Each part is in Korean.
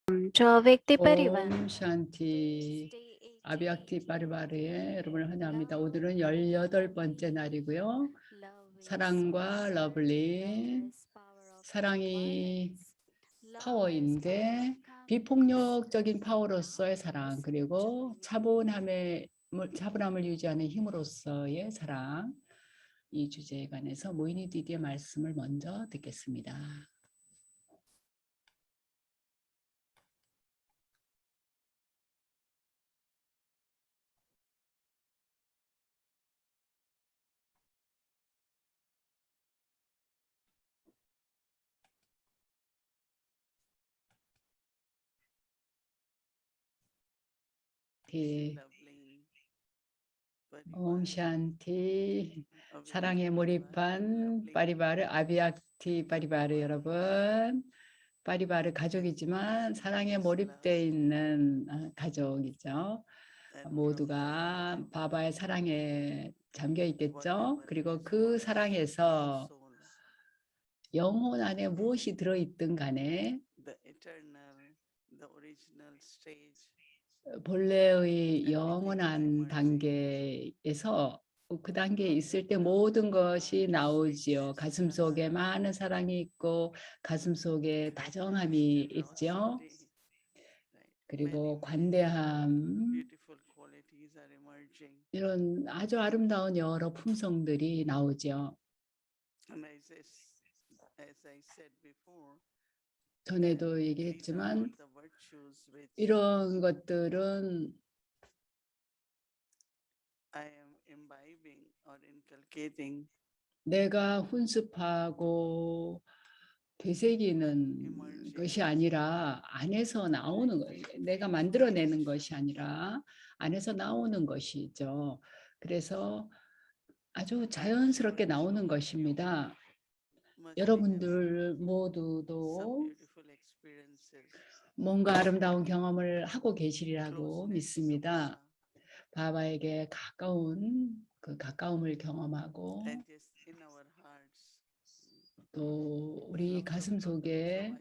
जो व्यक्ति परिवार 옴 샨티 아비약티 파리바르에 여러분을 환영합니다. 오늘은 18번째 날이고요. 사랑과 러블리, 사랑이 파워인데 비폭력적인 파워로서의 사랑, 그리고 차분함을 유지하는 힘으로서의 사랑, 이 주제에 관해서 모이니 디디의 말씀을 먼저 듣겠습니다. 옴 샨티 사랑에 몰입한 파리바르 아비약티 파리바르 여러분, 파리바르 가족이지만 사랑에 몰입되어 있는 가족이죠. 모두가 바바의 사랑에 잠겨 있겠죠. 그리고 그 사랑에서 영혼 안에 무엇이 들어있든 간에 본래의 영원한 단계에서 그 단계에 있을 때 모든 것이 나오지요. 가슴속에 많은 사랑이 있고 가슴속에 다정함이 있죠. 그리고 관대함, 이런 아주 아름다운 여러 품성들이 나오죠. 전에도 얘기했지만 이런 것들은 내가 훈습하고 되새기는 것이 아니라 안에서 나오는 거예요. 내가 만들어내는 것이 아니라 안에서 나오는 것이죠. 그래서 아주 자연스럽게 나오는 것입니다. 여러분들 모두도 뭔가 아름다운 경험을 하고 계시리라고 믿습니다. 바바에게 그 가까움을 경험하고 또 우리 가슴 속에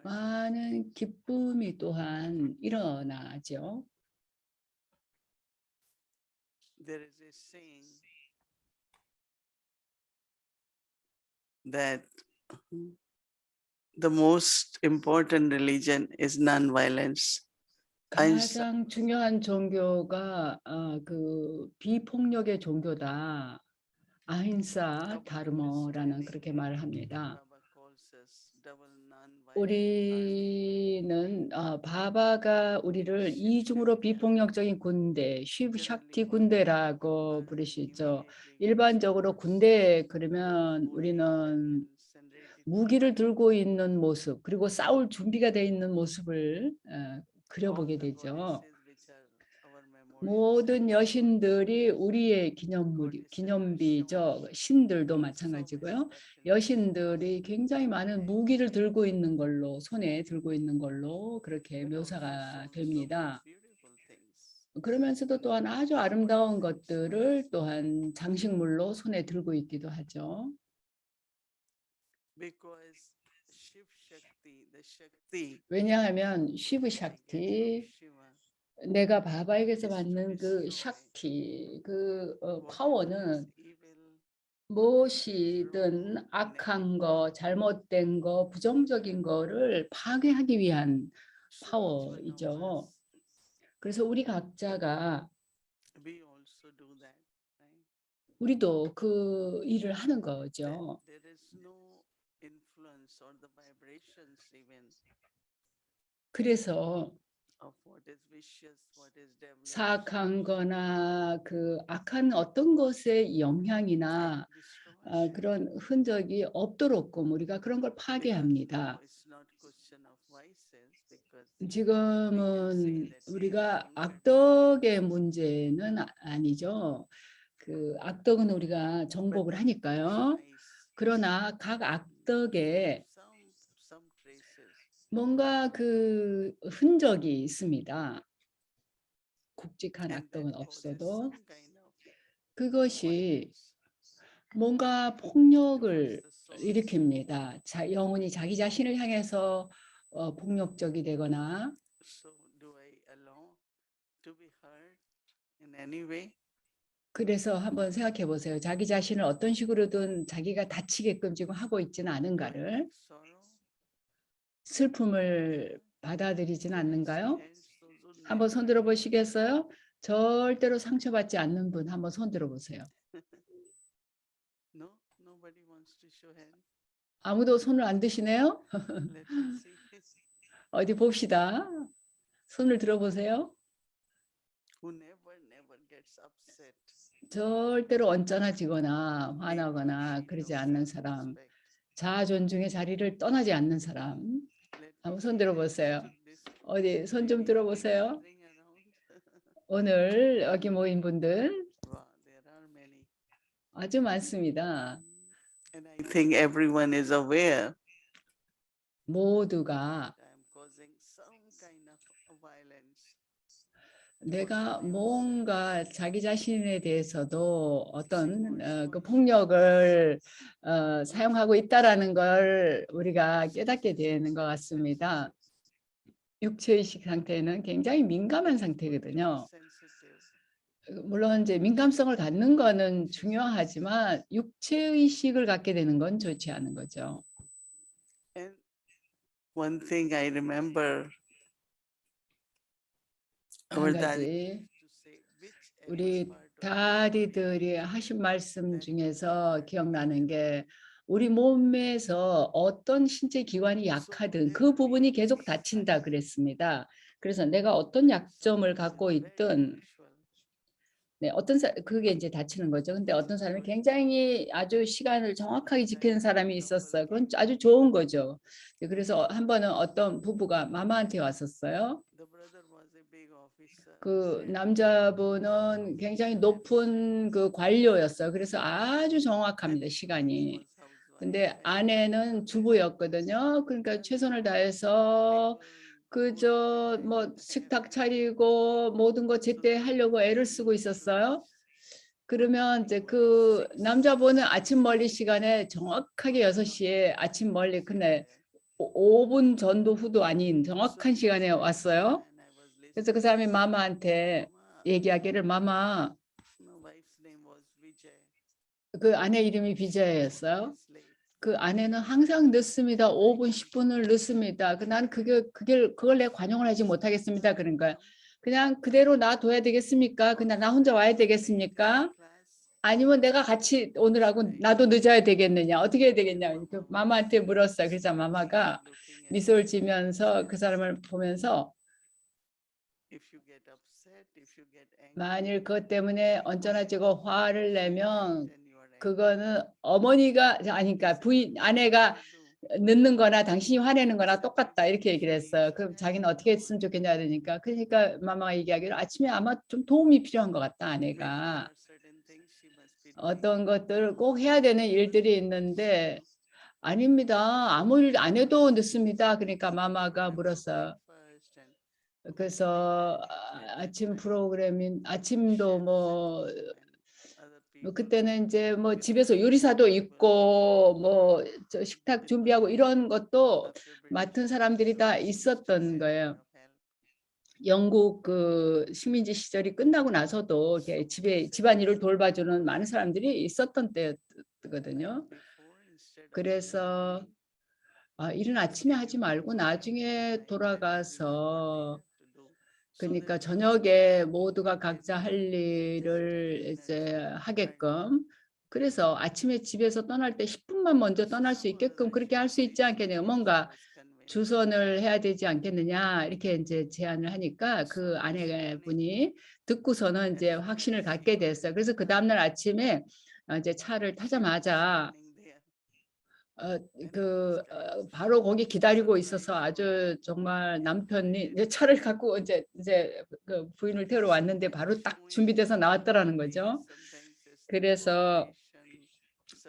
많은 기쁨이 또한 일어나죠. That the most important religion is non-violence. 가장 중요한 종교가 그 비폭력의 종교다. 아힌사 다르모라는 그렇게 말을 합니다. 우리는 바바가 우리를 이중으로 비폭력적인 군대, 쉬브샥티 군대라고 부르시죠. 일반적으로 군대 그러면 우리는 무기를 들고 있는 모습, 그리고 싸울 준비가 돼 있는 모습을 그려보게 되죠. 모든 여신들이 우리의 기념비죠. 신들도 마찬가지고요. 여신들이 굉장히 많은 무기를 들고 있는 걸로, 손에 들고 있는 걸로 그렇게 묘사가 됩니다. 그러면서도 또한 아주 아름다운 것들을 또한 장식물로 손에 들고 있기도 하죠. 왜냐하면 시브샥티, 내가 바바에게서 받는 그 샥티, 파워는 무엇이든 악한 거, 잘못된 거, 부정적인 거를 파괴하기 위한 파워이죠. 그래서 우리 각자가 우리도 그 일을 하는 거죠. 그래서 사악한 거나 그 악한 어떤 것의 영향이나 그런 흔적이 없도록 우리가 그런 걸 파괴합니다. 지금은 우리가 악덕의 문제는 아니죠. 그 악덕은 우리가 정복을 하니까요. 그러나 각 악덕에 뭔가 그 흔적이 있습니다. 굵직한 악덕은 없어도 그것이 뭔가 폭력을 일으킵니다. 영혼이 자기 자신을 향해서 폭력적이 되거나. So do I allow to be hurt in any way? 그래서 한번 생각해 보세요. 자기 자신을 어떤 식으로든 자기가 다치게끔 지금 하고 있지는 Do I 않은가를, take sorrow? 슬픔을 받아들이지는 Can I see 않는가요? hands those who 한번 never 손 들어 보시겠어요? 절대로 상처받지 않는 분 한번 손 들어 보세요. No, nobody wants to show hand. 아무도 손을 안 드시네요? Let me see. 어디 봅시다. 손을 들어 보세요. Who never gets upset. 절대로 언짢아지거나 He or 화나거나 she 그러지 of 않는 사람, self-respect. 자아 존중의 자리를 떠나지 않는 사람. Let me 한번 see 손 들어 hands 보세요. to this 어디 손 좀 many 들어 people 보세요. gathering around. 오늘 여기 모인 분들 Wow, there are many. 아주 많습니다. And I think everyone is aware 모두가 that I am causing some kind of violence. 내가 뭔가 자기 자신에 대해서도 어떤 그 폭력을 사용하고 있다라는 걸 우리가 깨닫게 되는 것 같습니다. 육체의식 상태는 굉장히 민감한 상태거든요. Sensitive. 물론 이제 민감성을 갖는 거는 중요하지만 육체의식을 갖게 되는 건 좋지 않은 거죠. And one thing I remember 한 our daddy 가지 used to say, whichever 우리 part of your body 다디들이 하신 말씀 중에서 기억나는 게 우리 몸에서 어떤 신체 기관이 약하든 그 부분이 계속 다친다 그랬습니다. 그래서 내가 어떤 약점을 갖고 있든 네, 그게 이제 다치는 거죠. 근데 어떤 사람이 굉장히 아주 시간을 정확하게 지키는 사람이 있었어요. 그건 아주 좋은 거죠. 네, 그래서 한 번은 어떤 부부가 마마한테 왔었어요. 그 남자분은 굉장히 높은 그 관료였어요. 그래서 아주 정확합니다, 시간이. 근데 아내는 주부였거든요. 그러니까 최선을 다해서 그저 뭐 식탁 차리고 모든 거 제때 하려고 애를 쓰고 있었어요. 그러면 이제 그 남자분은 아침 멀리 시간에 정확하게 6시에 아침 멀리 근데 5분 전도 후도 아닌 정확한 시간에 왔어요. 그래서 그 사람이 마마한테 얘기하기를 마마 그 아내 이름이 비자였어요. 그 아내는 항상 늦습니다. 5분, 10분을 늦습니다. 나는 그걸 내 관용을 하지 못하겠습니다. 그런 거야. 그냥 그대로 놔둬야 되겠습니까? 그냥 나 혼자 와야 되겠습니까? 아니면 내가 같이 오느라고 나도 늦어야 되겠느냐? 어떻게 해야 되겠냐? 그 마마한테 물었어요. 그래서 마마가 미소를 지면서 그 사람을 보면서 만일 그것 때문에 언짢아지고 화를 내면 그거는 어머니가 아니까 아내가 늦는 거나 당신이 화내는 거나 똑같다 이렇게 얘기를 했어요. 그럼 자기는 어떻게 했으면 좋겠냐 그러니까 마마가 얘기하기로 아침에 아마 좀 도움이 필요한 것 같다 아내가. 어떤 것들을 꼭 해야 되는 일들이 있는데 아닙니다. 아무 일 안 해도 늦습니다. 그러니까 마마가 물었어요. 그래서 아침 프로그램인 아침도 뭐 그때는 이제 뭐 집에서 요리사도 있고 뭐 식탁 준비하고 이런 것도 맡은 사람들이 다 있었던 거예요. 영국 그 식민지 시절이 끝나고 나서도 이렇게 집안일을 돌봐주는 많은 사람들이 있었던 때거든요. 그래서 일은 아침에 하지 말고 나중에 돌아가서 그러니까 저녁에 모두가 각자 할 일을 이제 하게끔 그래서 아침에 집에서 떠날 때 10분만 먼저 떠날 수 있게끔 그렇게 할 수 있지 않겠네요. 뭔가 주선을 해야 되지 않겠느냐 이렇게 이제 제안을 하니까 그 아내분이 듣고서는 이제 확신을 갖게 됐어요. 그래서 그 다음날 아침에 이제 차를 타자마자 바로 거기 기다리고 있어서 아주 정말 남편이 이제 차를 갖고 이제 그 부인을 태우러 왔는데 바로 딱 준비돼서 나왔더라는 거죠. 그래서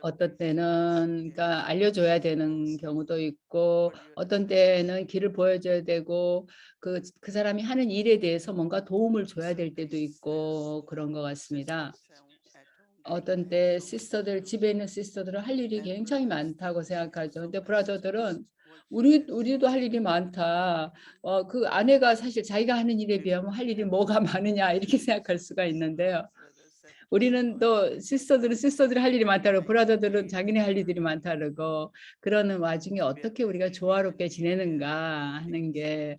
어떤 때는 그러니까 알려줘야 되는 경우도 있고 어떤 때는 길을 보여줘야 되고 그 사람이 하는 일에 대해서 뭔가 도움을 줘야 될 때도 있고 그런 것 같습니다. 어떤 때 집에 있는 시스터들은 할 일이 굉장히 많다고 생각하죠. 근데 브라더들은 우리도 할 일이 많다. 그 아내가 사실 자기가 하는 일에 비하면 할 일이 뭐가 많으냐 이렇게 생각할 수가 있는데요. 우리는 또 시스터들이 할 일이 많다고 브라더들은 자기네 할 일들이 많다고 그러는 와중에 어떻게 우리가 조화롭게 지내는가 하는 게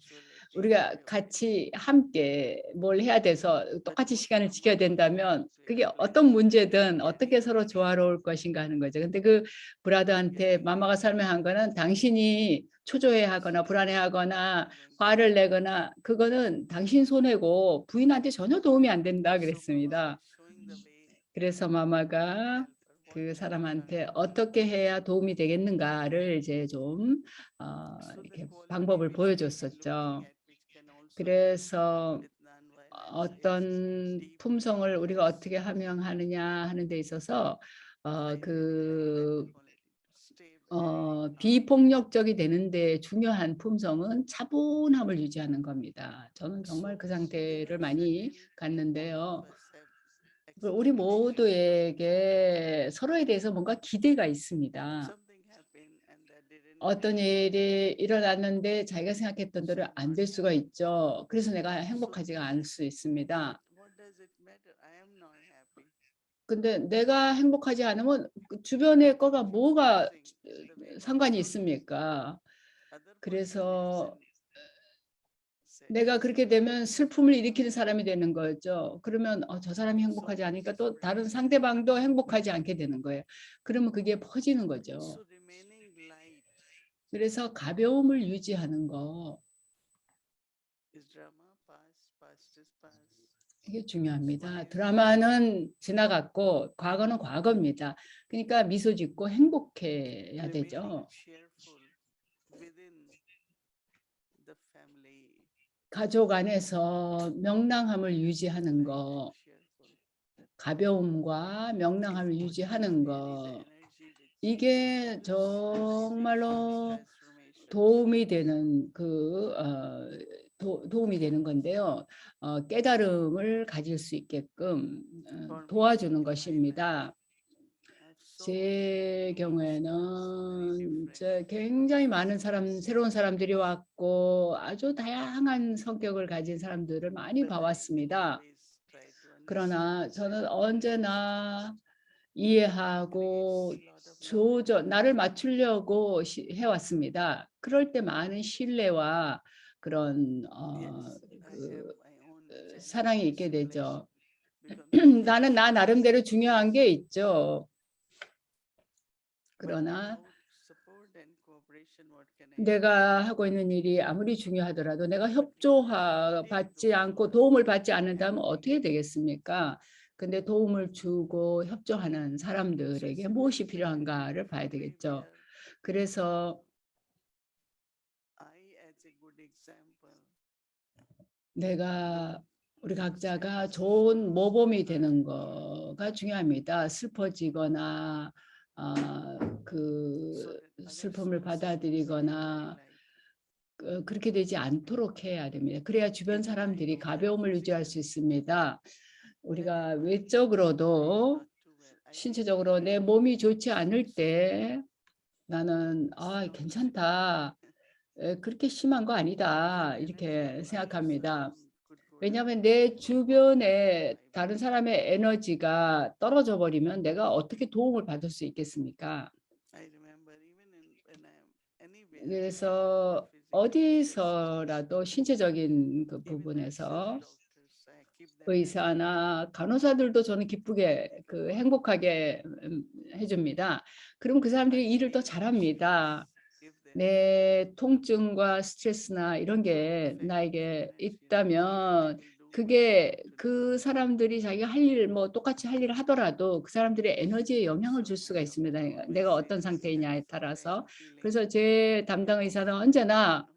우리가 같이 함께 뭘 해야 돼서 똑같이 시간을 지켜야 된다면 그게 어떤 문제든 어떻게 서로 조화로울 것인가 하는 거죠. 근데 그 브라더한테 마마가 설명한 거는 당신이 초조해하거나 불안해하거나 화를 내거나 그거는 당신 손해고 부인한테 전혀 도움이 안 된다 그랬습니다. 그래서 마마가 그 사람한테 어떻게 해야 도움이 되겠는가를 이제 좀 이렇게 방법을 보여줬었죠. 그래서 어떤 품성을 우리가 어떻게 함양하느냐 하는 데 있어서 비폭력적이 되는데 중요한 품성은 차분함을 유지하는 겁니다. 저는 정말 그 상태를 많이 갔는데요. 우리 모두에게 서로에 대해서 뭔가 기대가 있습니다. 어떤 일이 일어났는데 자기가 생각했던 대로 안 될 수가 있죠. 그래서 내가 행복하지가 않을 수 있습니다. 근데 내가 행복하지 않으면 그 주변의 거가 뭐가 상관이 있습니까? 그래서 내가 그렇게 되면 슬픔을 일으키는 사람이 되는 거죠. 그러면 저 사람이 행복하지 않으니까 또 다른 상대방도 행복하지 않게 되는 거예요. 그러면 그게 퍼지는 거죠. 그래서 가벼움을 유지하는 거 이게 중요합니다. 드라마는 지나갔고 과거는 과거입니다. 그러니까 미소 짓고 행복해야 되죠. 가족 안에서 명랑함을 유지하는 거, 가벼움과 명랑함을 유지하는 거, 이게 정말로 도움이 되는 도움이 되는 건데요. 깨달음을 가질 수 있게끔 도와주는 것입니다. 제 경우에는 굉장히 많은 새로운 사람들이 왔고 아주 다양한 성격을 가진 사람들을 많이 봐왔습니다. 그러나 저는 언제나 이해하고 나를 맞추려고 해왔습니다. 그럴 때 많은 신뢰와 그런 사랑이 있게 되죠. 나는 나 나름대로 중요한 게 있죠. 그러나 내가 하고 있는 일이 아무리 중요하더라도 내가 협조받지 않고 도움을 받지 않는다면 어떻게 되겠습니까? 근데 도움을 주고 협조하는 사람들에게 무엇이 필요한가를 봐야 되겠죠. 그래서 우리 각자가 좋은 모범이 되는 거가 중요합니다. 슬퍼지거나 그 슬픔을 받아들이거나 그렇게 되지 않도록 해야 됩니다. 그래야 주변 사람들이 가벼움을 유지할 수 있습니다. 우리가 외적으로도 신체적으로 내 몸이 좋지 않을 때 나는 괜찮다. 그렇게 심한 거 아니다. 이렇게 생각합니다. 왜냐하면 내 주변에 다른 사람의 에너지가 떨어져 버리면 내가 어떻게 도움을 받을 수 있겠습니까? 그래서 어디서라도 신체적인 그 부분에서 의사나 간호사들도 저는 기쁘게 행복하게 해줍니다. 그럼 그 사람들이 일을 더 잘합니다. 내 통증과 스트레스나 이런 게 나에게 있다면 그게 그 사람들이 자기가 할 일 똑같이 할 일을 하더라도 그 사람들의 에너지에 영향을 줄 수가 있습니다. 내가 어떤 상태이냐에 따라서. 그래서 제 담당 의사는 언제나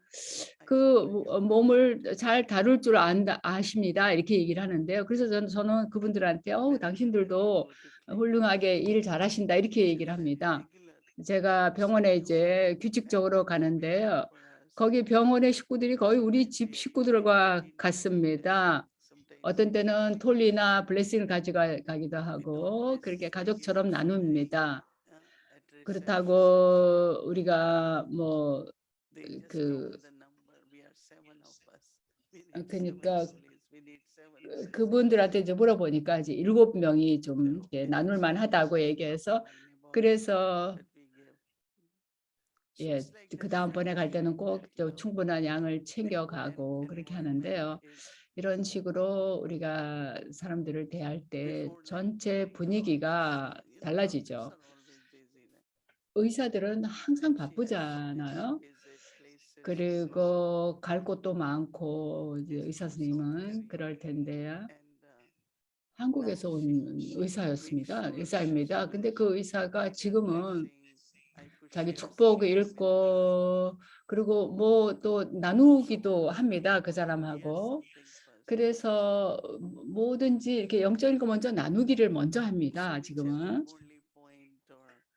그 몸을 잘 다룰 줄 아십니다. 이렇게 얘기를 하는데요. 그래서 저는 그분들한테 당신들도 훌륭하게 일 잘하신다 이렇게 얘기를 합니다. 제가 병원에 이제 규칙적으로 가는데요. 거기 병원의 식구들이 거의 우리 집 식구들과 같습니다. 어떤 때는 톨리나 블레싱을 가져가기도 하고 그렇게 가족처럼 나눕니다. 그렇다고 우리가 They just 그 count the number. We are 7 of us. We need 7 그러니까 police. We need 7 police. 그분들한테 이제 물어보니까 이제 7명이 좀 이렇게 나눌 만하다고 얘기해서 그래서 예, 그 다음번에 갈 때는 꼭 충분한 양을 챙겨가고 그렇게 하는데요. 이런 식으로 우리가 사람들을 대할 때 전체 분위기가 달라지죠. 의사들은 항상 바쁘잖아요. 그리고 갈 곳도 많고 이제 의사 선생님은 그럴 텐데요. 한국에서 온 의사입니다. 근데 그 의사가 지금은 자기 축복 읽고 그리고 뭐 또 나누기도 합니다. 그 사람하고. 그래서 뭐든지 이렇게 영적인 거 먼저 나누기를 먼저 합니다. 지금은.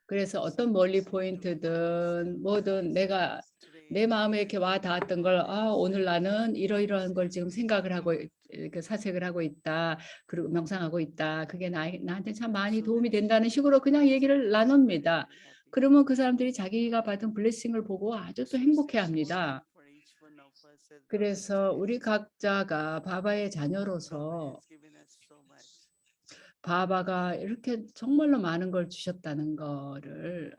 그래서 어떤 멀리 포인트든 뭐든 내가 내 마음에 이렇게 와 닿았던 걸 오늘 나는 이러이러한 걸 지금 생각을 하고 이렇게 사색을 하고 있다. 그리고 명상하고 있다. 그게 나한테 참 많이 도움이 된다는 식으로 그냥 얘기를 나눕니다. 그러면 그 사람들이 자기가 받은 블레싱을 보고 아주 또 행복해합니다. 그래서 우리 각자가 바바의 자녀로서 바바가 이렇게 정말로 많은 걸 주셨다는 거를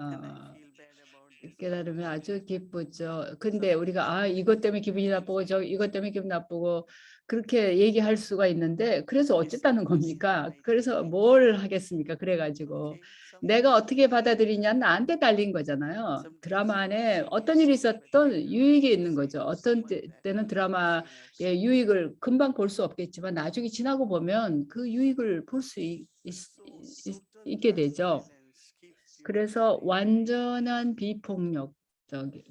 깨달으면 아주 기쁘죠. 근데 우리가 이것 때문에 기분이 나쁘고 이것 때문에 기분 나쁘고 그렇게 얘기할 수가 있는데 그래서 어쨌다는 겁니까? 그래서 뭘 하겠습니까? 그래가지고 내가 어떻게 받아들이냐는 나한테 달린 거잖아요. 드라마 안에 어떤 일이 있었던 유익이 있는 거죠. 어떤 때는 드라마의 유익을 금방 볼 수 없겠지만 나중에 지나고 보면 그 유익을 볼 수 있게 되죠. 그래서 완전 비폭력적이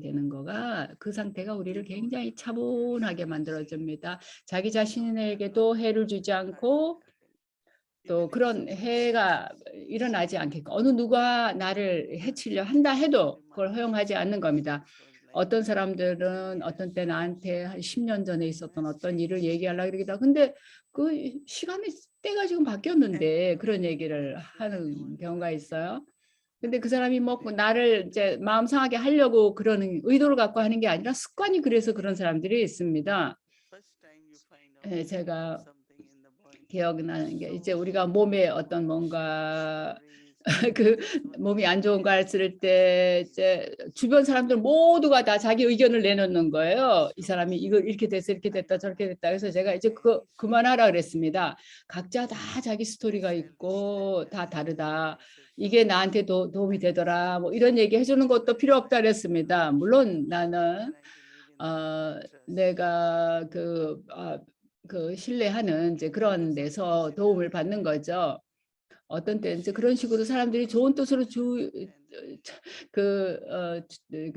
되는 거가 그 상태가 우리를 굉장히 차분하게 만들어줍니다. 자기 자신에게도 해를 주지 않고 또 그런 해가 일어나지 않게끔 어느 누가 나를 해치려 한다 해도 그걸 허용하지 않는 겁니다. 어떤 사람들은 어떤 때 나한테 한 10년 전에 있었던 어떤 일을 얘기하려고 그러기도 하고 근데 그 시간이 때가 지금 바뀌었는데 그런 얘기를 하는 경우가 있어요. 근데 그 사람이 뭐 나를 이제 마음 상하게 하려고 그러는 의도를 갖고 하는 게 아니라 습관이 그래서 그런 사람들이 있습니다. 제가 기억나는 게 이제 우리가 몸에 어떤 뭔가 그 몸이 안 좋은 거 했을 때 이제 주변 사람들 모두가 다 자기 의견을 내놓는 거예요. 이 사람이 이거 이렇게 돼서 이렇게 됐다 저렇게 됐다. 그래서 제가 이제 그만하라 그랬습니다. 각자 다 자기 스토리가 있고 다 다르다. 이게 나한테 도움이 되더라. 뭐 이런 얘기 해주는 것도 필요 없다 그랬습니다. 물론 나는 내가 그 신뢰하는 이제 그런 데서 도움을 받는 거죠. 어떤 때는 이제 그런 식으로 사람들이 좋은 뜻으로 그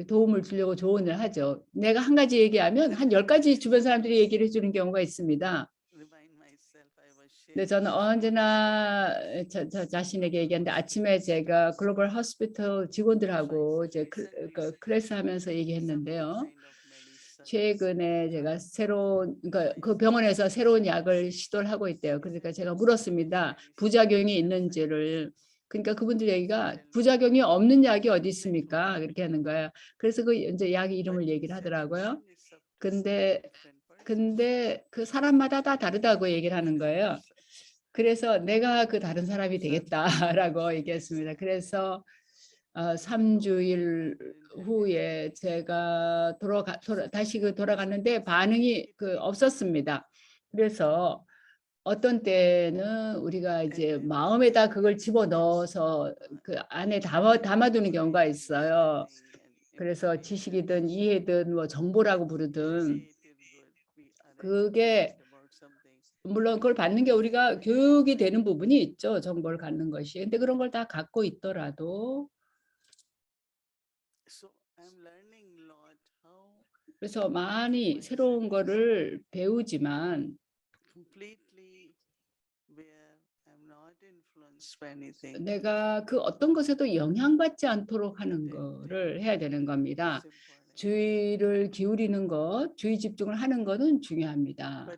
도움을 주려고 조언을 하죠. 내가 한 가지 얘기하면 한 10가지 주변 사람들이 얘기를 해주는 경우가 있습니다. 근데 저는 언제나 저 자신에게 얘기하는데 아침에 제가 글로벌 호스피털 직원들하고 이제 클래스 하면서 얘기했는데요. 최근에 제가 그러니까 그 병원에서 새로운 약을 시도를 하고 있대요. 그러니까 제가 물었습니다. 부작용이 있는지를. 그러니까 그분들 얘기가 부작용이 없는 약이 어디 있습니까? 그렇게 하는 거예요. 그래서 그 이제 약 이름을 얘기를 하더라고요. 근데 그 사람마다 다 다르다고 얘기를 하는 거예요. 그래서 내가 그 다른 사람이 되겠다라고 얘기했습니다. 그래서 3주일 후에 제가 다시 돌아갔는데 반응이 없었습니다. 그래서 어떤 때는 우리가 이제 마음에다 그걸 집어넣어서 그 안에 담아두는 경우가 있어요. 그래서 지식이든 이해든 뭐 정보라고 부르든 그게 물론 그걸 받는 게 우리가 교육이 되는 부분이 있죠. 정보를 갖는 것이. 근데 그런 걸 다 갖고 있더라도 그래서 많이 새로운 거를 배우지만 내가 그 어떤 것에도 영향받지 않도록 하는 거를 해야 되는 겁니다. 주의를 기울이는 것, 주의 집중을 하는 것은 중요합니다.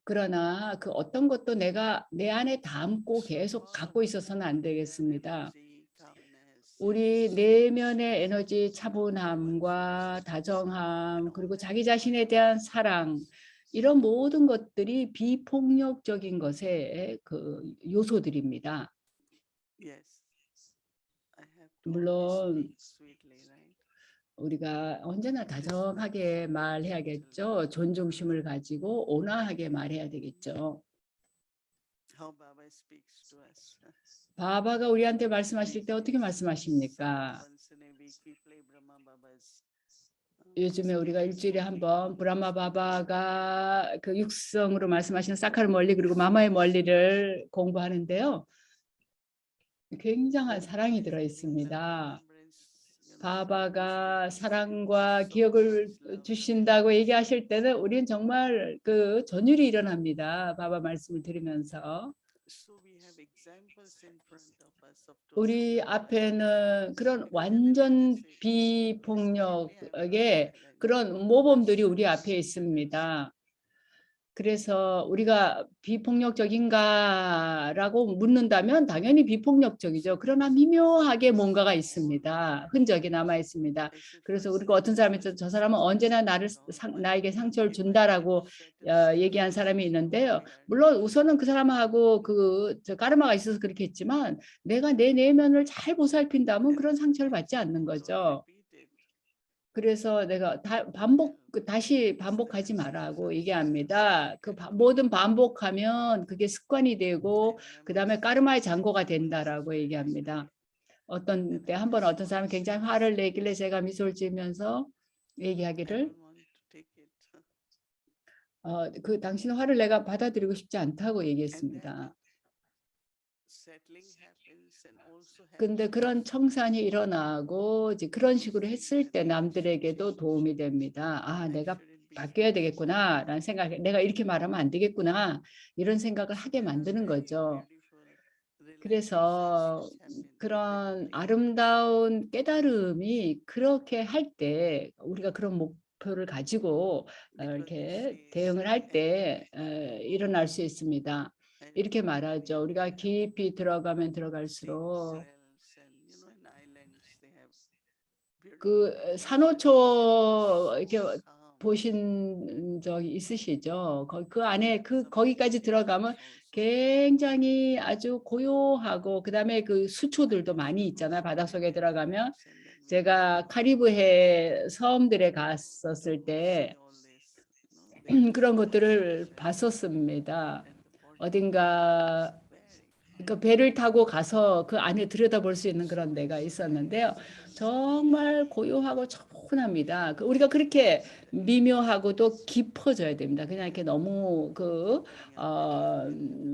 그러나 그 어떤 것도 내가 내 안에 담고 계속 갖고 있어서는 안 되겠습니다. 우리 내면의 에너지, 차분함과 다정함, 그리고 자기 자신에 대한 사랑, 이런 모든 것들이 비폭력적인 것의 그 요소들입니다. Yes, I have to always 물론 speak sweetly, right? 우리가 언제나 다정하게 말해야겠죠. 존중심을 가지고 온화하게 말해야 되겠죠. How Baba speaks to us. 바바가 우리한테 말씀하실 때 어떻게 말씀하십니까? Once in a week we play Brahma Baba's 요즘에 우리가 일주일에 한 번 브라마 바바가 그 육성으로 말씀하시는 사카르 멀리 그리고 마마의 멀리를 공부하는데요. 굉장한 사랑이 들어 있습니다. 바바가 사랑과 기억을 주신다고 얘기하실 때는 우리는 정말 그 전율이 일어납니다. 바바 말씀을 들으면서. 우리 앞에는 그런 완전 비폭력의 그런 모범들이 우리 앞에 있습니다. 그래서 우리가 비폭력적인가라고 묻는다면 당연히 비폭력적이죠. 그러나 미묘하게 뭔가가 있습니다. 흔적이 남아 있습니다. 그래서 우리가 어떤 사람이 저 사람은 언제나 나에게 상처를 준다라고 얘기한 사람이 있는데요. 물론 우선은 그 사람하고 저 까르마가 있어서 그렇겠지만 내가 내 내면을 잘 보살핀다면 그런 상처를 받지 않는 거죠. 그래서 내가 다시 반복하지 말라고 얘기합니다. 모든 반복하면 그게 습관이 되고 그 다음에 까르마의 잔고가 된다라고 얘기합니다. 어떤 때 한번 어떤 사람이 굉장히 화를 내길래 제가 미소를 지으면서 얘기하기를 당신 화를 내가 받아들이고 싶지 않다고 얘기했습니다. 근데 그런 청산이 일어나고 이제 그런 식으로 했을 때 남들에게도 도움이 됩니다. 아, 내가 바뀌어야 되겠구나 라는 생각, 내가 이렇게 말하면 안 되겠구나 이런 생각을 하게 만드는 거죠. 그래서 그런 아름다운 깨달음이 그렇게 할 때 우리가 그런 목표를 가지고 이렇게 대응을 할 때 일어날 수 있습니다. 이렇게 말하죠. 우리가 깊이 들어가면 들어갈수록 그 산호초 이렇게 보신 적이 있으시죠? 그 안에 거기까지 들어가면 굉장히 아주 고요하고 그다음에 그 수초들도 많이 있잖아요. 바닷속에 들어가면 제가 카리브해 섬들에 갔었을 때 그런 것들을 봤었습니다. 어딘가 그 배를 타고 가서 그 안에 들여다볼 수 있는 그런 데가 있었는데요. 정말 고요하고 차분합니다. 우리가 그렇게 미묘하고도 깊어져야 됩니다. 그냥 이렇게 너무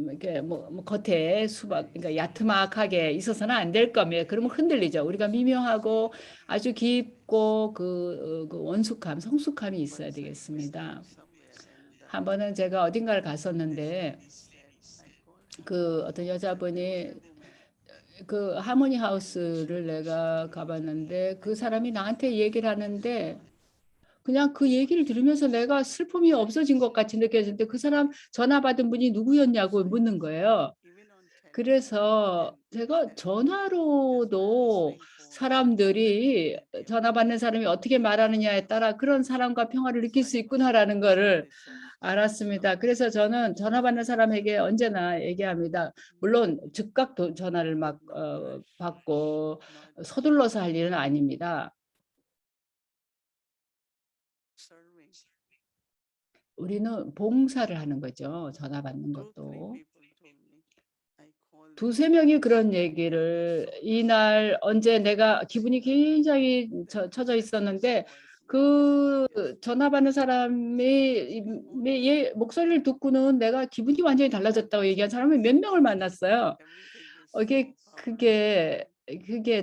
이렇게 뭐 겉에 그러니까 야트막하게 있어서는 안 될 겁니다. 그러면 흔들리죠. 우리가 미묘하고 아주 깊고 그 원숙함, 성숙함이 있어야 되겠습니다. 한 번은 제가 어딘가를 갔었는데 그 어떤 여자분이 그 하모니 하우스를 내가 가봤는데 그 사람이 나한테 얘기를 하는데 그냥 그 얘기를 들으면서 내가 슬픔이 없어진 것 같이 느껴졌는데 그 사람 전화 받은 분이 누구였냐고 묻는 거예요. 그래서 제가 전화로도 사람들이 전화 받는 사람이 어떻게 말하느냐에 따라 그런 사람과 평화를 느낄 수 있구나라는 거를 알았습니다. 그래서 저는 전화 받는 사람에게 언제나 얘기합니다. 물론 즉각 전화를 막 받고 서둘러서 할 일은 아닙니다. 우리는 봉사를 하는 거죠. 전화 받는 것도. 두세 명이 그런 얘기를 이날 언제 내가 기분이 굉장히 처져 있었는데 그 전화 받는 사람의 목소리를 듣고는 내가 기분이 완전히 달라졌다고 얘기한 사람이 몇 명을 만났어요. 그게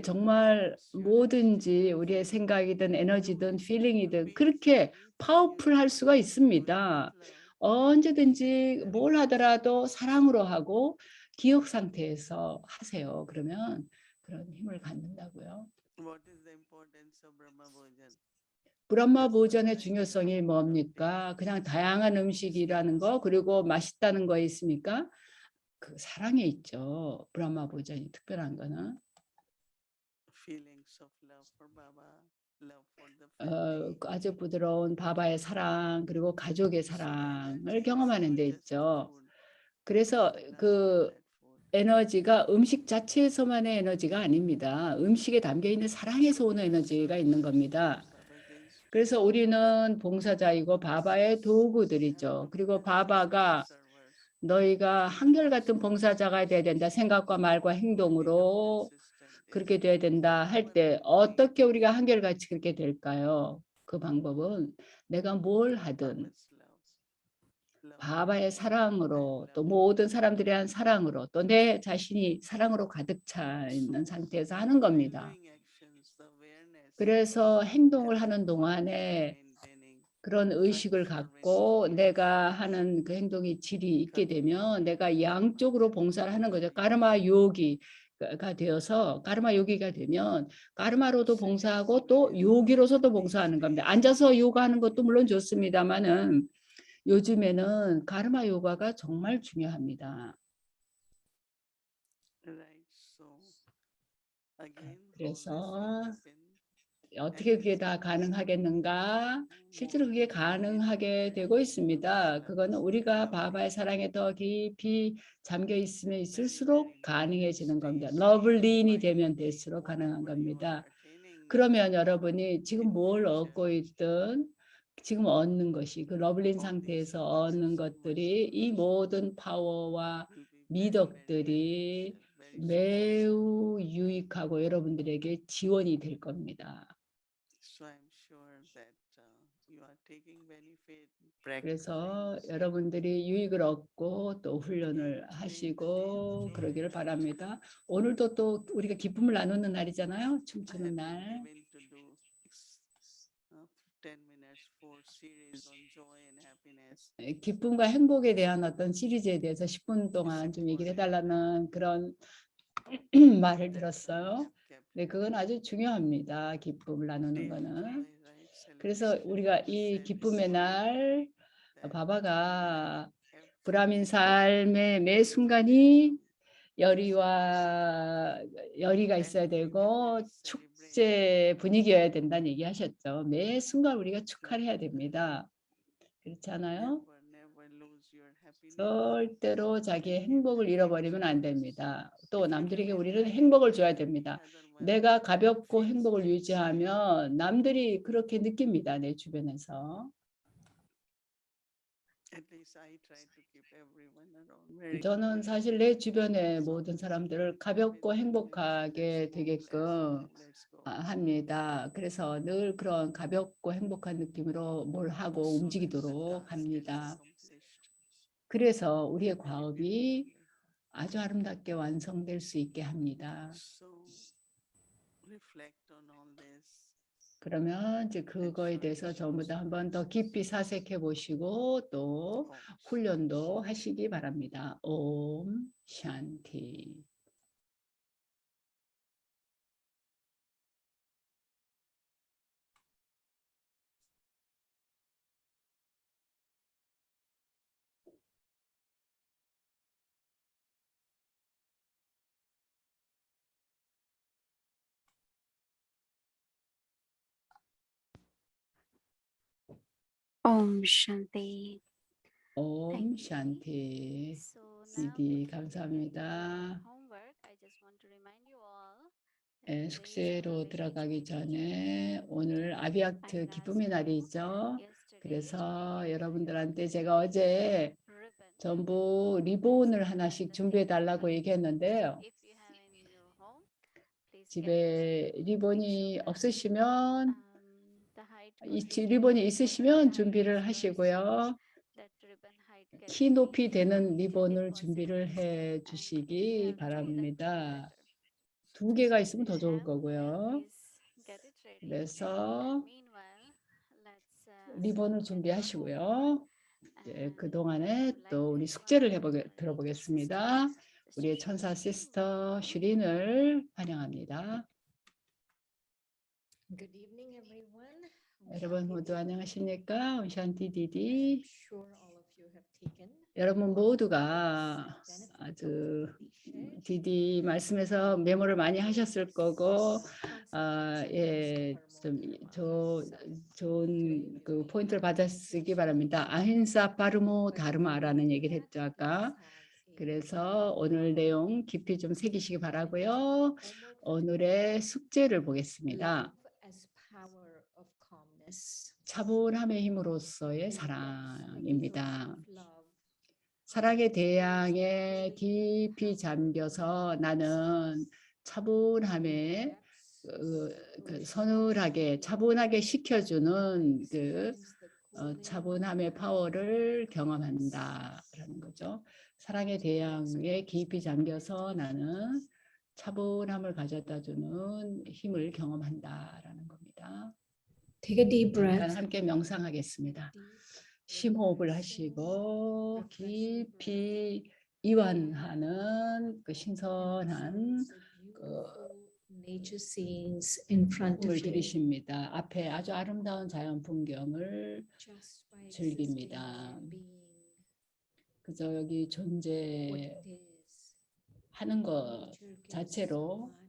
정말 뭐든지 우리의 생각이든 에너지든 필링이든 그렇게 파워풀할 수가 있습니다. 언제든지 뭘 하더라도 사랑으로 하고 기억 상태에서 하세요. 그러면 그런 힘을 갖는다고요. 브라마 보전의 중요성이 뭡니까? 그냥 다양한 음식이라는 거 그리고 맛있다는 거에 있습니까? 그 사랑에 있죠. 브라마 보전이 특별한 거는. feelings of love for Baba, love for the family. 아주 부드러운 바바의 사랑 그리고 가족의 So 사랑을 energy is 경험하는 not 데 just the 있죠. food. 그래서 We run 그 from that food. 에너지가 음식 자체에서만의 에너지가 아닙니다. 음식에 담겨 있는 사랑에서 오는 에너지가 있는 겁니다. Baba says, 그래서 우리는 봉사자이고 바바의 도구들이죠. 그리고 바바가 servers. 너희가 한결같은 봉사자가 돼야 된다. 생각과 말과 행동으로 그렇게 돼야 된다 할 때 어떻게 우리가 한결같이 그렇게 될까요? 그 방법은 내가 뭘 하든 바바의 사랑으로 또 모든 사람들에 대한 사랑으로 또 내 자신이 사랑으로 가득 차 있는 상태에서 하는 겁니다. 그래서 행동을 하는 동안에 그런 의식을 갖고 내가 하는 그 행동이 질이 있게 되면 내가 양쪽으로 봉사를 하는 거죠. 까르마 요기가 되어서 까르마 요기가 되면 까르마로도 봉사하고 또 요기로서도 봉사하는 겁니다. 앉아서 요가하는 것도 물론 좋습니다만은 요즘에는 까르마 요가가 정말 중요합니다. 그래서 어떻게 그게 다 가능하겠는가? 실제로 그게 가능하게 되고 있습니다. 그거는 우리가 바바의 사랑에 더 깊이 잠겨 있으면 있을수록 가능해지는 겁니다. 러블린이 되면 될수록 가능한 겁니다. 그러면 여러분이 지금 뭘 얻고 있든 지금 얻는 것이 그 러블린 상태에서 얻는 것들이 이 모든 파워와 미덕들이 매우 유익하고 여러분들에게 지원이 될 겁니다. 그래서 여러분들이 유익을 얻고 또 훈련을 하시고 그러기를 바랍니다. 오늘도 또 우리가 기쁨을 나누는 날이잖아요. 춤추는 날. 기쁨과 행복에 대한 어떤 시리즈에 대해서 10분 동안 좀 얘기를 해달라는 그런 말을 들었어요. 네, 그건 아주 중요합니다. 기쁨을 나누는 거는. 그래서 우리가 이 기쁨의 날 바바가 브라민 삶의 매 순간이 열의가 있어야 되고 축제 분위기여야 된다는 얘기 하셨죠. 매 순간 우리가 축하를 해야 됩니다. 그렇지 않아요? 절대로 자기의 행복을 잃어버리면 안 됩니다. 또 남들에게 우리는 행복을 줘야 됩니다. 내가 가볍고 행복을 유지하면 남들이 그렇게 느낍니다. 내 주변에서. 저는 사실 내 주변의 모든 사람들을 가볍고 행복하게 되게끔 합니다. 그래서 늘 그런 가볍고 행복한 느낌으로 뭘 하고 움직이도록 합니다. 그래서 우리의 과업이 아주 아름답게 완성될 수 있게 합니다. 그러면 이제 그거에 대해서 전부 다 한번 더 깊이 사색해 보시고 또 훈련도 하시기 바랍니다. 옴 샨티. Om Shanti. 옴 샨티. So 디디 감사합니다. homework, I just want to remind you all. 네, 숙제로 들어가기 전에 오늘 아비약트 기쁨의 날이죠. 그래서 여러분들한테 제가 어제 전부 리본을 하나씩 준비해 달라고 얘기했는데요. 집에 리본이 없으시면 리본이 있으시면 준비를 하시고요. 키 높이 되는 리본을 준비를 해 주시기 바랍니다. 2개가 있으면 더 좋을 거고요. 그래서 리본을 준비하시고요. 그동안에 또 우리 숙제를 들어보겠습니다. 우리의 천사 시스터 슈린을 환영합니다. Good evening, everyone. 여러분 모두 안녕하십니까? 옴샨티 디디. Sure, all of you 여러분 모두가 아주 디디 말씀에서 메모를 많이 하셨을 거고 좀 좋은 그 포인트를 받으시기 바랍니다. 아힌사 파르모 다르마라는 얘기를 했죠 아까. 그래서 오늘 내용 깊이 좀 새기시기 바라고요. 오늘의 숙제를 보겠습니다. 차분함의 힘으로서의 사랑입니다. 사랑의 대양에 깊이 잠겨서 나는 차분함에 그 서늘하게 차분하게 식혀주는 그 차분함의 파워를 경험한다라는 거죠. 사랑의 대양에 깊이 잠겨서 나는 차분함을 가져다주는 힘을 경험한다라는 겁니다. Take a deep 잠깐 breath. 함께 명상하겠습니다. 심호흡을 하시고 깊이 이완하는 그 신선한 그 nature scenes in front 꿈을 of you. 들이십니다. 앞에 아주 아름다운 자연 풍경을 Just by 즐깁니다. existing, being 그저 여기 what 존재하는 it is. 것 Nature gives so 자체로 much.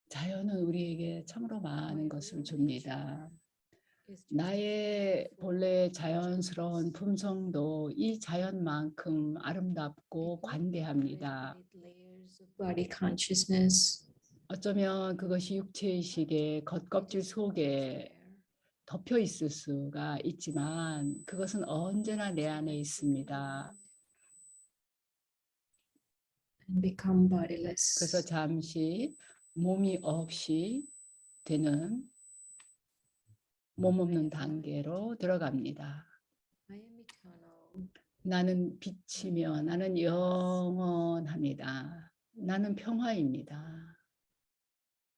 자연은 우리에게 참으로 많은 것을 줍니다. It's just 나의 본래 자연스러운 품성도 이 자연만큼 아름답고 관대합니다. layers of body consciousness. 어쩌면 그것이 육체의식의 겉껍질 속에 덮여 있을 수가 있지만 그것은 언제나 내 안에 있습니다. And become bodiless. 그래서 잠시 몸이 없이 되는 몸 없는 단계로 들어갑니다. I am eternal. 나는 빛이며 나는 영원합니다. 나는 평화입니다.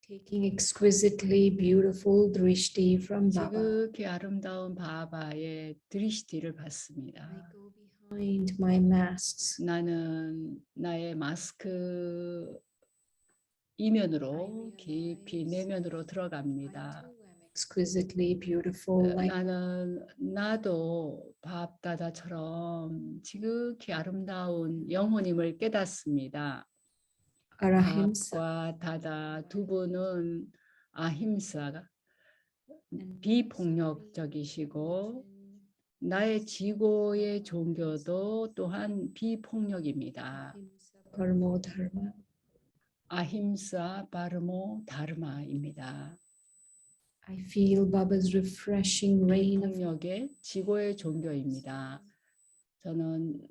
Taking exquisitely beautiful drishti from Baba. 지극히 아름다운 바바의 드리시티를 I 받습니다. go behind my masks. 나는 나의 마스크 이면으로 깊이 내면으로 I 들어갑니다. too am exquisitely beautiful like 나는 나도 밥다다처럼 지극히 아름다운 영혼임을 깨닫습니다. Arahimsa. 밥과 다다 두 분은 아힘사가 and 비폭력적이시고 나의 지고의 종교도 또한 비폭력입니다. Ahimsa Paramo Dharma. 아힘사 바르모 다르마입니다. I feel Baba's refreshing rain of 비폭력의 지고의 종교입니다. 저는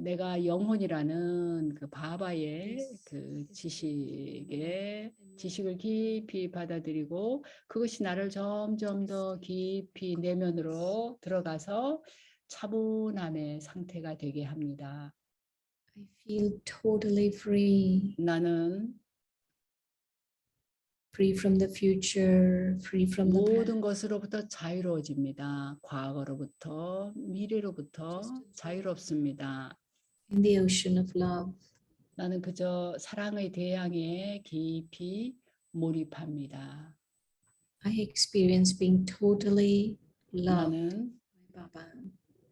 내가 영혼이라는 그 바바의 그 지식을 깊이 받아들이고 그것이 나를 점점 더 깊이 내면으로 들어가서 차분함의 상태가 되게 합니다. I feel totally free. 나는 Free from the future, free from the 모든 past. 것으로부터 자유로워집니다. 과거로부터 미래로부터 자유롭습니다. In the ocean of love. 나는 그저 사랑의 대양에 깊이 몰입합니다. I experience being totally loved 나는 by Baba.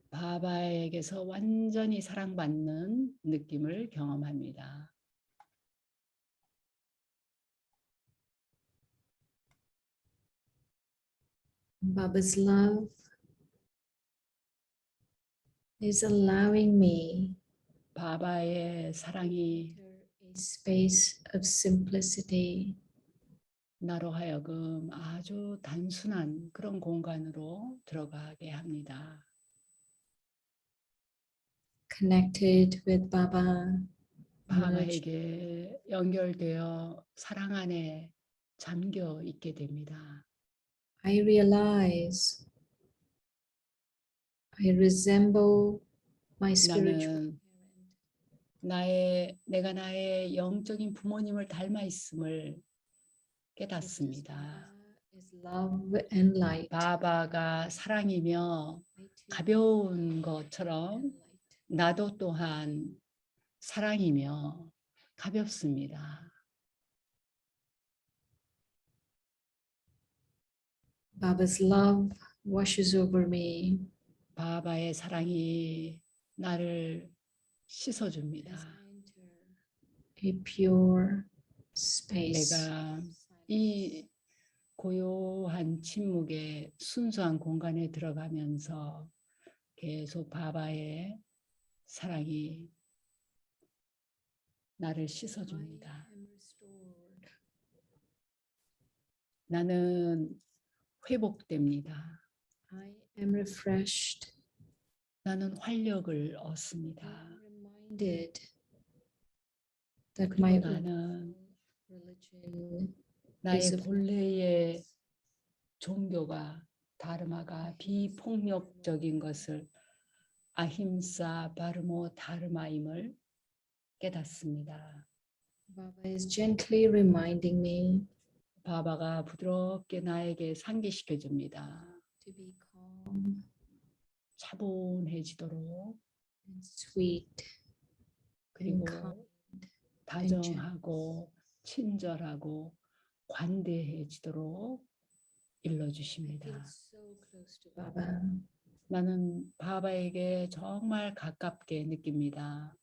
바바에게서 완전히 사랑받는 느낌을 경험합니다. Baba's love is allowing me 바바의 사랑이 enter a space of simplicity. 나로 하여금 아주 단순한 그런 공간으로 들어가게 합니다. Connected with Baba. merged 바바에게 연결되어 사랑 안에 잠겨 있게 됩니다. I realize I resemble my spiritual 나는 내가 나의 영적인 부모님을 닮아 있음을 깨닫습니다. is love and light. 바바가 사랑이며 I too 가벼운 것처럼 am light. 나도 또한 사랑이며 가볍습니다. Baba's love washes over me. 바바의 사랑이 나를 씻어줍니다. as I enter a pure space 내가 of silence. 이 고요한 침묵의 순수한 공간에 들어가면서 계속 바바의 사랑이 나를 I 씻어줍니다. am restored. 나는 회복됩니다. I am refreshed. 나는 활력을 I 얻습니다. am reminded that 그리고 my 나는 religion 나의 is of 본래의 종교가 다르마가 비폭력적인 것을 아힘사 바르모 다르마임을 깨닫습니다. Baba is gently reminding me 바바가 부드럽게 나에게 상기시켜 줍니다. to be calm 차분해지도록 and sweet 그리고 and kind. 다정하고 친절하고 관대해지도록 I 일러주십니다. feel so close to Baba. 나는 바바에게 정말 가깝게 느낍니다.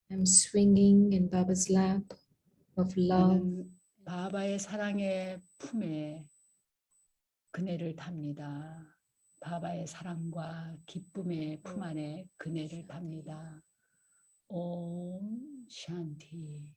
I'm swinging in Baba's lap of love. 나는 바바의 사랑의 품에 그네를 탑니다. 바바의 사랑과 기쁨의 품 안에 그네를 탑니다. 옴 샨티.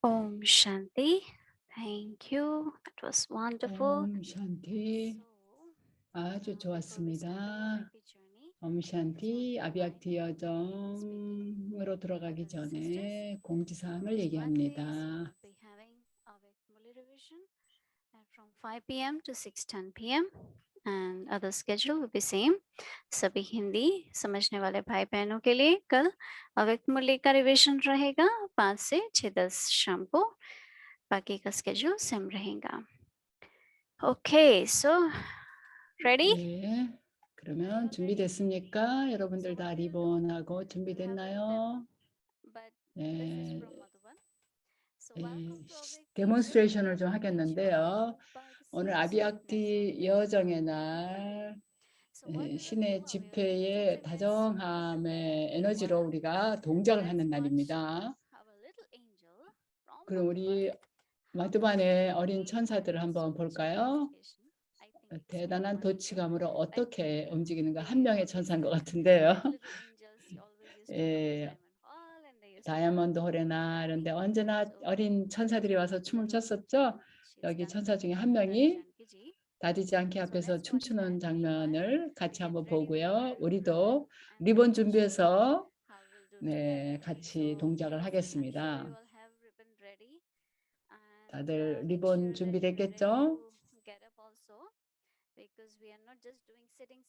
Om Shanti. Thank you. That was wonderful. 옴 샨티. 아주 좋았습니다. 옴 샨티 아비약티 여정으로 들어가기 전에 공지사항을 얘기합니다. From 5 p.m. to 6:10 p.m. and other schedule will be same. सभी हिंदी समझने वाले भाई बहनों के लिए कल अव्यक्त मुरली का रिविजन रहेगा 5 से 6:10 शाम को. बाकी का schedule same रहेगा. Okay, so ready? 네. 그러면 준비됐습니까? 여러분들 다 리본하고 준비됐나요? But 네. this is from Madhuban. So welcome to Avik 데몬스트레이션을 좀 teacher. 하겠는데요. By the 오늘 same 아비약티 students. 여정의 날 So what we will 신의 do, we will 집회의 do 다정함의 에너지로 우리가 동작을 하는 날입니다. Our little angel from 그럼 우리 Madhuban. 마두반의 어린 천사들을 한번 볼까요? I think it's 대단한 wonderful. 도치감으로 어떻게 움직이는가 한 명의 천사인 것 같은데요. Little angels, you always used to come to 예, Diamond Hall and they used to 다이아몬드 dance. 홀에나 이런데 언제나 So, 어린 천사들이 와서 춤을 췄었죠. she's 여기 done 천사 중에 with 한 명이 Janki ji. 다디지 않게 So 앞에서 let's watch 춤추는 that. 장면을 Meanwhile, 같이 we 한번 get ready with 보고요. our 우리도 and 리본 then we'll show you 준비해서 how we'll do 네, together. 같이 So 동작을 I'm sure 하겠습니다. you all have ribbon ready. And 다들 make 리본 sure that you're 준비됐겠죠? ready to get up also. Because we are not just doing sitting.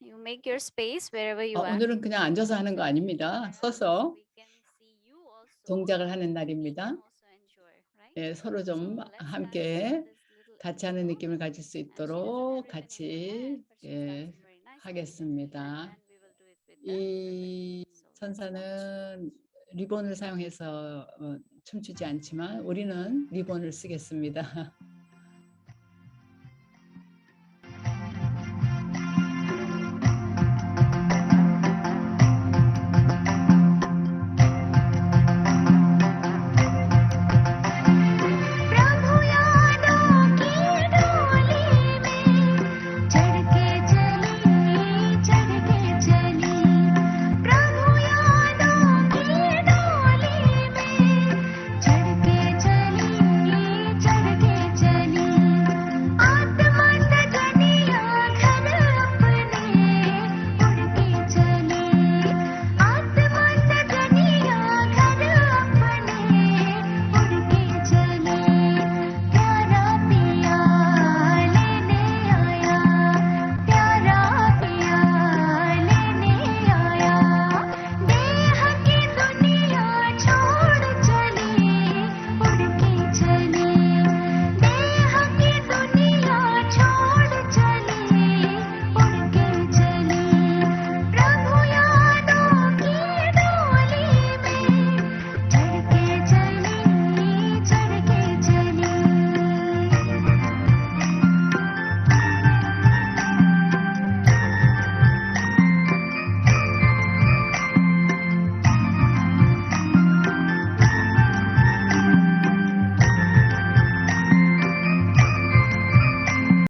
You make your space wherever you are. 오늘은 그냥 앉아서 하는 거 아닙니다. 서서 We can see you also. 동작을 하는 We 날입니다. can also enjoy, right? 네, 서로 So 좀 let's start 함께 with this little 같이 하는 angel. 느낌을 가질 수 And she doesn't have 있도록 ribbon in her 같이 hand, but she's 예, dancing very nicely. 하겠습니다. And then we will do it with the 이 ribbon. So let's watch. 천사는 리본을 사용해서 춤추지 않지만 우리는 리본을 쓰겠습니다.